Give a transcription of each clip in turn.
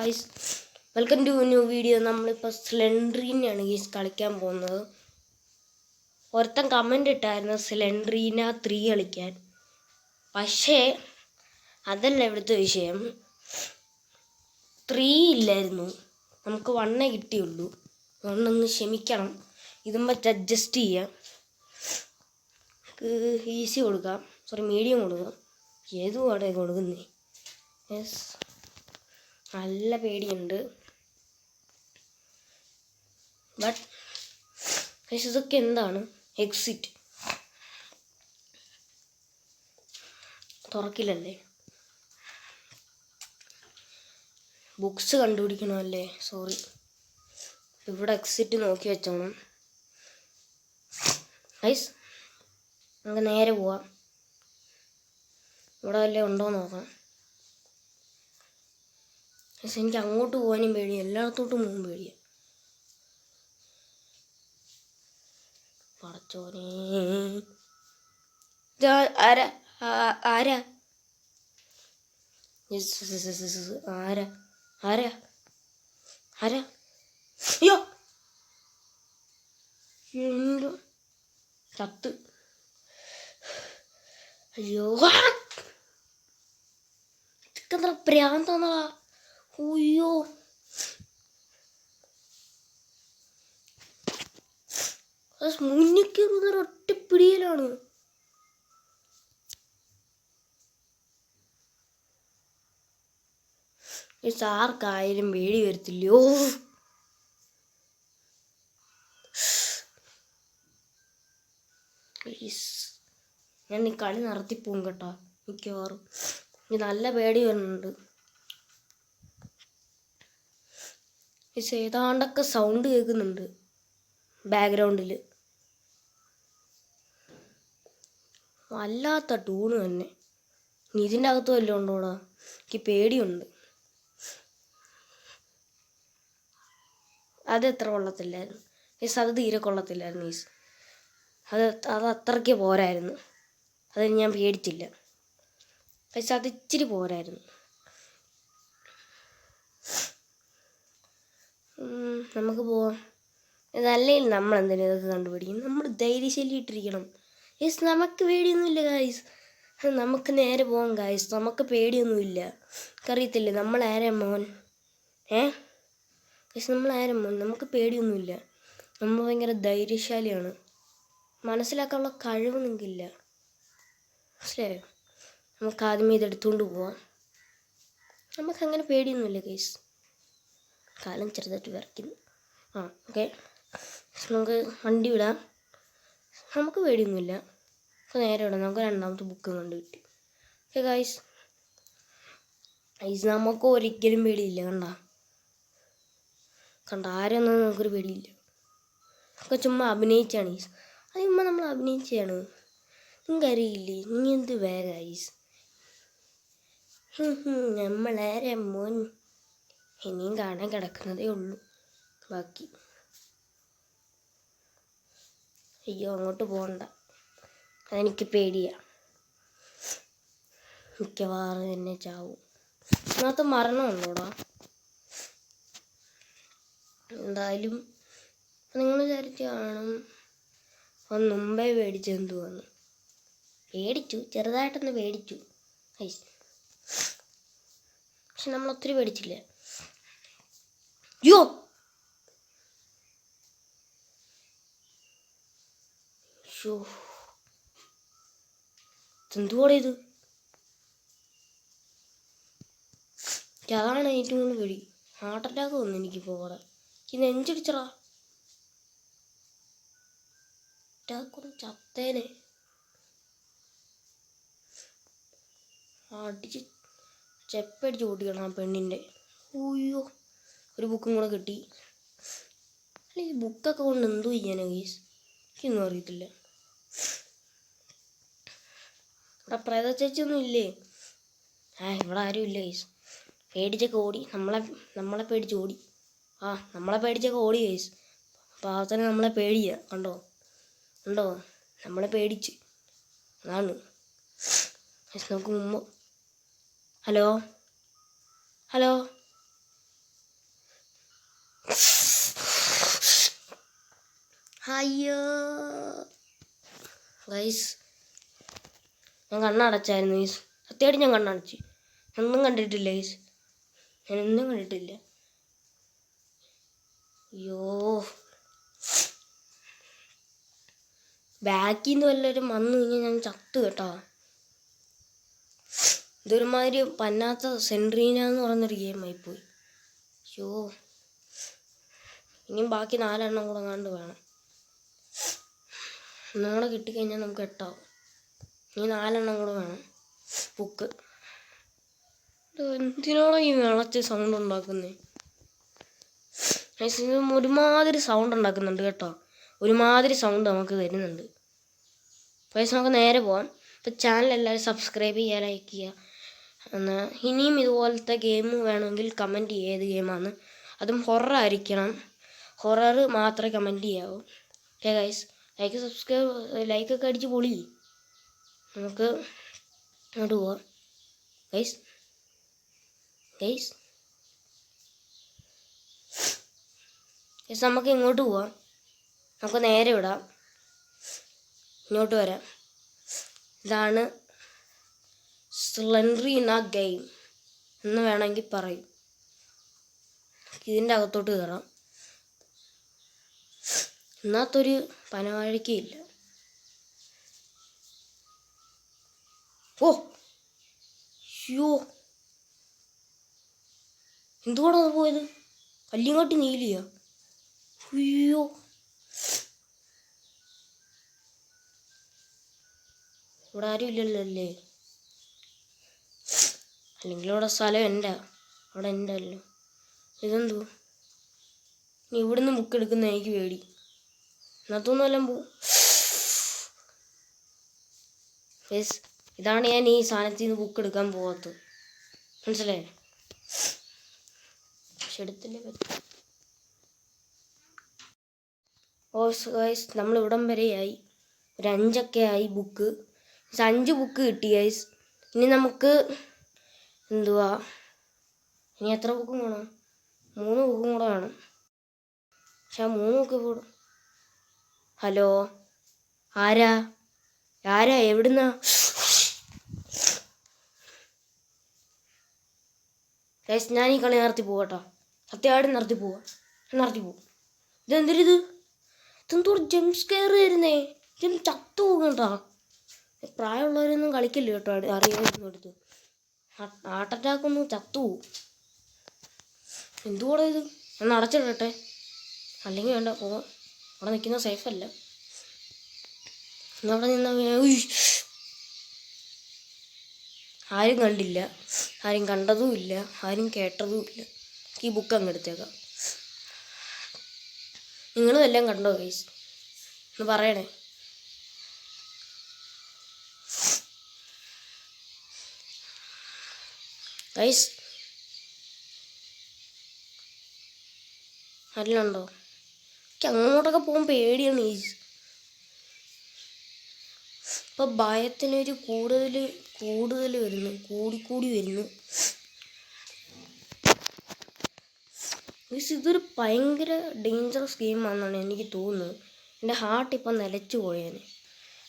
Guys, welcome to new video. നമ്മളിപ്പോൾ സ്ലെൻഡ്രീനെയാണ് ഗീസ് കളിക്കാൻ പോകുന്നത്. ഒരുത്തൻ കമൻ്റ് ഇട്ടായിരുന്നു സ്ലെൻഡ്രീന 3 കളിക്കാൻ. പക്ഷേ അതല്ല ഇവിടുത്തെ വിഷയം. 3 ഇല്ലായിരുന്നു, നമുക്ക് 1 കിട്ടിയുള്ളൂ. അതുകൊണ്ടൊന്ന് ക്ഷമിക്കണം. ഇതും പറ്റി അഡ്ജസ്റ്റ് ചെയ്യാം. ഈസി കൊടുക്കാം, മീഡിയം കൊടുക്കാം. ഏതുമാണ് കൊടുക്കുന്നത്? യെസ്, നല്ല പേടിയുണ്ട്. ബട്ട് ഇതൊക്കെ എന്താണ്? എക്സിറ്റ് തുറക്കില്ലല്ലേ? ബുക്സ് കണ്ടുപിടിക്കണമല്ലേ? സോറി, ഇവിടെ എക്സിറ്റ് നോക്കി വെച്ചോണം. ഗൈസ്, നമുക്ക് നേരെ പോവാം. ഇവിടെ വല്ലേ ഉണ്ടോ നോക്കാം. എനിക്ക് അങ്ങോട്ട് പോകാനും പേടിയാണ്, എല്ലായിടത്തോട്ടും പോകാൻ പേടിയാണ്. പടച്ചോനെ, ആരാ ആരാ ആരാ ആരാ ആരാ? അയ്യോ, ചത്ത്. അയ്യോ, ഇതൊക്കെ പ്രാന്താന്നാ. അയ്യോ, മുന്നിൽ കയറുന്ന ഒറ്റപ്പിടിയിലാണ്. ആർക്കായാലും പേടി വരത്തില്ലയോ? ഞാൻ ഈ കളി നടത്തിപ്പോവും കേട്ടോ, മിക്കവാറും. നല്ല പേടി വരുന്നുണ്ട്. ഏതാണ്ടൊക്കെ സൗണ്ട് കേൾക്കുന്നുണ്ട് ബാക്ക്ഗ്രൗണ്ടിൽ. വല്ലാത്ത ടൂണ് തന്നെ. ഇതിൻ്റെ അകത്ത് വല്ലതും ഉണ്ടോടാ? എനിക്ക് പേടിയുണ്ട്. അത് എത്ര കൊള്ളത്തില്ലായിരുന്നു ഈസ്, അത് തീരെ കൊള്ളത്തില്ലായിരുന്നു ഈസ്. അത് അത്രയ്ക്ക് പോരായിരുന്നു. അത് ഞാൻ പേടിച്ചില്ല പക്ഷെ അത് ഇച്ചിരി പോരായിരുന്നു. നമുക്ക് പോവാം. ഇതല്ലെങ്കിൽ നമ്മളെന്തിനും ഇതൊക്കെ കണ്ടുപിടിക്കും. നമ്മൾ ധൈര്യശാലി ഇട്ടിരിക്കണം. യെസ്, നമുക്ക് പേടിയൊന്നുമില്ല ഗായ്സ്. നമുക്ക് നേരെ പോകാം ഗായ്സ്, നമുക്ക് പേടിയൊന്നുമില്ല. അറിയത്തില്ലേ നമ്മൾ ആരാ മോൻ? യെസ്, നമ്മൾ ആരാ മോൻ? നമുക്ക് പേടിയൊന്നുമില്ല. നമ്മൾ ഭയങ്കര ധൈര്യശാലിയാണ്. മനസ്സിലാക്കാനുള്ള കഴിവ് നിങ്ങൾക്കില്ല, മനസ്സിലായോ? നമുക്ക് ആദ്യമേ ഇതെടുത്തുകൊണ്ട് പോവാം. നമുക്കങ്ങനെ പേടിയൊന്നുമില്ല ഗൈസ്. കാലം ചെറുതായിട്ട് വിറയ്ക്കുന്നു. ഓക്കെ, നമുക്ക് വണ്ടി വിടാം. നമുക്ക് പേടിയൊന്നുമില്ല. നേരെ വിടാം. നമുക്ക് രണ്ടാമത്തെ ബുക്ക് കണ്ടു കിട്ടി. ഓക്കെ ഗൈസ്, നമുക്ക് ഒരിക്കലും പേടിയില്ല. കണ്ട ആരൊന്നും നമുക്കൊരു പേടിയില്ല. ഒക്കെ ചുമ്മാ അഭിനയിച്ചാണ് ഗൈസ്. അത് ചുമ്മാ നമ്മൾ അഭിനയിച്ചാണ്. നിങ്ങൾക്കറിയില്ലേ? ഇനി എന്ത് വേഗം ഗൈസ്. നമ്മളാരെ മോൻ? ഇനിയും കാണാൻ കിടക്കുന്നതേ ഉള്ളൂ ബാക്കി. അയ്യോ, അങ്ങോട്ട് പോകണ്ട, അതെനിക്ക് പേടിയാ. മിക്കവാറും എന്നെ ചാവും. അതിനകത്ത് മരണമുണ്ടോടാ? എന്തായാലും നിങ്ങൾ വിചാരിച്ച് കാണും മുമ്പേ പേടിച്ചെന്തു വന്നു. പേടിച്ചു, ചെറുതായിട്ടൊന്ന് പേടിച്ചു പക്ഷെ നമ്മൾ ഒത്തിരി പേടിച്ചില്ല. യോ, എന്തുകൂടെ ഇത്? അതാണ് ഏറ്റവും കൂടുതൽ പേടി. ഹാർട്ട് അറ്റാക്ക് വന്നു എനിക്കിപ്പോൾ. കൂടെ ഈ നെഞ്ചടിച്ചടാ, അറ്റാക്കൊന്ന് ചത്തേനെ. അടിച്ച് ചെപ്പടിച്ച് ഓടിക്കണം ആ പെണ്ണിൻ്റെ. അയ്യോ, ഒരു ബുക്കും കൂടെ കിട്ടി. അല്ല, ഈ ബുക്കൊക്കെ കൊണ്ട് എന്തോ ചെയ്യാനാ ഗീസ്? എനിക്കൊന്നും അറിയത്തില്ല. ഇവിടെ പ്രേത ചേച്ചിയൊന്നും ഇല്ലേ? ഇവിടെ ആരും ഇല്ല ഗീസ്. പേടിച്ചൊക്കെ ഓടി, നമ്മളെ പേടിച്ച് ഓടി. നമ്മളെ പേടിച്ചൊക്കെ ഓടി ഗീസ്. പാവത്തിന് നമ്മളെ പേടിയാ. കണ്ടോ നമ്മളെ പേടിച്ച്. അതാണ് നമുക്ക് മുമ്പ്. ഹലോ അയ്യോ ഗൈസ്, ഞാൻ കണ്ണടച്ചായിരുന്നു ഗൈസ്. സത്യമായിട്ട് ഞാൻ കണ്ണടച്ചു. ഒന്നും കണ്ടിട്ടില്ല ഗൈസ്, ഞാനൊന്നും കണ്ടിട്ടില്ല. അയ്യോ, ബാക്കിൽ നിന്ന് വല്ലവരും വന്നു കഴിഞ്ഞാൽ ഞാൻ ചത്തു കേട്ടോ. ഇതൊരുമാതിരി പന്നാത്ത സെൻട്രീന എന്ന് പറയുന്നൊരു ഗെയിമായിപ്പോയി. അയ്യോ, ഇനിയും ബാക്കി 4 എണ്ണം കൂടെ കണ്ട് വേണം. ഒന്നുകൂടെ കിട്ടിക്കഴിഞ്ഞാൽ നമുക്ക് 8 ആവും. ഇനി 4 എണ്ണം കൂടെ വേണം. ബുക്ക് എന്തിനാണോ ഈ വിളച്ച് സൗണ്ട് ഉണ്ടാക്കുന്നത്? ഒരുമാതിരി സൗണ്ട് ഉണ്ടാക്കുന്നുണ്ട് കേട്ടോ. ഒരുമാതിരി സൗണ്ട് നമുക്ക് തരുന്നുണ്ട്. പൈസ നമുക്ക് നേരെ പോവാം. ഇപ്പോൾ ചാനൽ എല്ലാവരും സബ്സ്ക്രൈബ് ചെയ്യുക, ലൈക്ക് ചെയ്യുക. എന്നാൽ ഇനിയും ഇതുപോലത്തെ ഗെയിം വേണമെങ്കിൽ കമൻറ്റ് ചെയ്യുക ഏത് ഗെയിമാണ്. അതും ഹൊറർ ആയിരിക്കണം. ഹൊറർ മാത്രമേ കമൻറ്റ് ചെയ്യാവൂ. ഓക്കെ ഗൈസ്, ലൈക്കൊക്കെ അടിച്ച് പൊളി. നമുക്ക് അങ്ങോട്ട് പോവാം ഗൈസ്. നമുക്ക് ഇങ്ങോട്ട് പോവാം. നമുക്ക് നേരെ വിടാം. ഇങ്ങോട്ട് വരാം. ഇതാണ് സ്ലെൻഡറിന ഗെയിം എന്ന് വേണമെങ്കിൽ പറയും. ഇതിൻ്റെ അകത്തോട്ട് കയറാം. ഇന്നത്തൊരു പനവാഴയ്ക്കയില്ല. ഓ യോ, എന്തുകൂടെ പോയത്? കല്ലിങ്ങോട്ട് നീലിയ. അയ്യോ, ഇവിടെ ആരും ഇല്ലല്ലോ അല്ലേ? അല്ലെങ്കിൽ ഇവിടെ സ്ഥലം എൻ്റെ, അവിടെ എൻ്റെ അല്ലോ. ഇതെന്തോ നീ ഇവിടുന്ന് ബുക്ക് എടുക്കുന്ന എനിക്ക് പേടി. ഇന്നത്തൊന്നും എല്ലാം പോവും. യെസ്, ഇതാണ് ഞാൻ ഈ സാധനത്തിൽ നിന്ന് ബുക്ക് എടുക്കാൻ പോകാത്തത്. മനസ്സിലായേ? പക്ഷെ എടുത്തില്ലേ പറ്റും. ഓ ഗൈസ്, നമ്മൾ ഇവിടം വരെയായി. ഒരു 5 ആയി ബുക്ക്. 5 ബുക്ക് കിട്ടി ഗൈസ്. ഇനി നമുക്ക് എന്തുവാ, ഇനി എത്ര ബുക്കും വേണം? 3 ബുക്കും കൂടെ വേണം. പക്ഷെ 3 ബുക്ക് കൂടും. ഹലോ, ആരാ എവിടുന്നാ? ഗൈസ്, ഞാൻ ഈ കളി നിർത്തി പോകട്ടോ. സത്യമായിട്ട് നിർത്തി പോവും. ഇതെന്തൊരിത്? ഇതെന്തോ ജംപ് സ്കെയർ വരുന്നേ. ഇതും ചത്തു പോകണ്ടാ. പ്രായമുള്ളവരൊന്നും കളിക്കില്ല കേട്ടോ. അറിയാമായിരുന്നു എടുത്ത് ഹാർട്ട് അറ്റാക്ക് ഒന്നും ചത്തു പോവും. എന്തുകൂടെ ഇത്? ഒന്ന് അടച്ചിടട്ടെ, അല്ലെങ്കിൽ വേണ്ട പോവാം. അവിടെ നിൽക്കുന്നത് സേഫല്ല. അവിടെ നിന്ന് ആരും കണ്ടില്ല, ആരും കണ്ടതുമില്ല, ആരും കേട്ടതുമില്ല. ഈ ബുക്ക് അങ്ങ് എടുത്തേക്കാം. നിങ്ങളും എല്ലാം കണ്ടോ ഗൈസ്? ഒന്ന് പറയണേ. ഗൈസ് അല്ലുണ്ടോ? എനിക്ക് അങ്ങോട്ടൊക്കെ പോകാൻ പേടിയാണ് ഗൈസ്. ഇപ്പം ഭയത്തിനൊരു കൂടുതൽ വരുന്നു, കൂടി വരുന്നു. ഗൈസ്, ഇതൊരു ഭയങ്കര ഡേഞ്ചറസ് ഗെയിമാണെന്നാണ് എനിക്ക് തോന്നുന്നത്. എൻ്റെ ഹാർട്ട് ഇപ്പം നിലച്ചു പോയേനെ.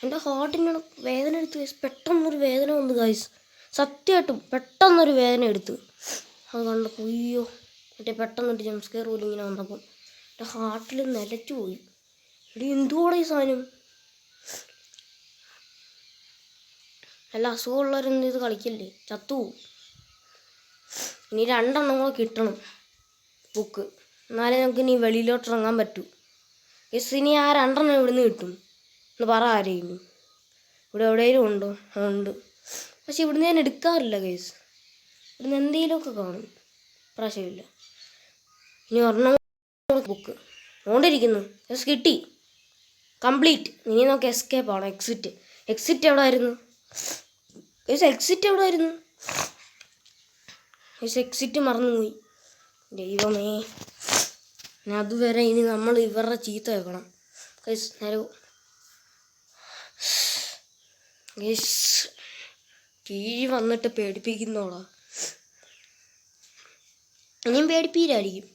എൻ്റെ ഹാർട്ടിന് വേദന എടുത്ത് ഗൈസ്. പെട്ടെന്നൊരു വേദന വന്നു ഗൈസ്. സത്യമായിട്ടും പെട്ടെന്നൊരു വേദന എടുത്ത്. അത് കണ്ടപ്പോൾ അയ്യോ, മറ്റേ പെട്ടെന്നൊരു ജംപ് സ്കെയർ പോലും ഇങ്ങനെ വന്നപ്പം എൻ്റെ ഹാർട്ടിൽ നിലച്ചു പോയി. ഇവിടെ എന്തുകൂടെ ഈ സാധനം? നല്ല അസുഖമുള്ളവരൊന്നും ഇത് കളിക്കല്ലേ, ചത്തുപോകും. ഇനി 2 എണ്ണം കൂടെ കിട്ടണം ബുക്ക്, എന്നാലേ നമുക്ക് ഇനി വെളിയിലോട്ട് ഇറങ്ങാൻ പറ്റൂ. ഗൈസ്, ഇനി ആ 2 എണ്ണം ഇവിടുന്ന് കിട്ടും എന്ന് പറ ആരെയും. ഇവിടെ എവിടെയെങ്കിലും ഉണ്ടോ? ഉണ്ട്, പക്ഷെ ഇവിടുന്ന് ഞാൻ എടുക്കാറില്ല ഗൈസ്. ഇവിടുന്ന് എന്തെങ്കിലുമൊക്കെ കാണും. പ്രാവശ്യമില്ല. ഇനി 1 ബുക്ക് ഓണ്ടിരിക്കുന്നു. ഗൈസ്, കിട്ടി, കംപ്ലീറ്റ്. ഇനി നമുക്ക് എസ്കേപ്പ് ആണോ? എക്സിറ്റ് എവിടെ ആയിരുന്നു ഗൈസ്? എക്സിറ്റ് മറന്നുപോയി. ദൈവമേ, അതുവരെ ഇനി നമ്മൾ ഇവരുടെ ചീത്ത കേൾക്കണം ഗൈസ്. ഗൈസ്, കീഴ് വന്നിട്ട് പേടിപ്പിക്കുന്നോളാ. ഇനിയും പേടിപ്പീരായിരിക്കും.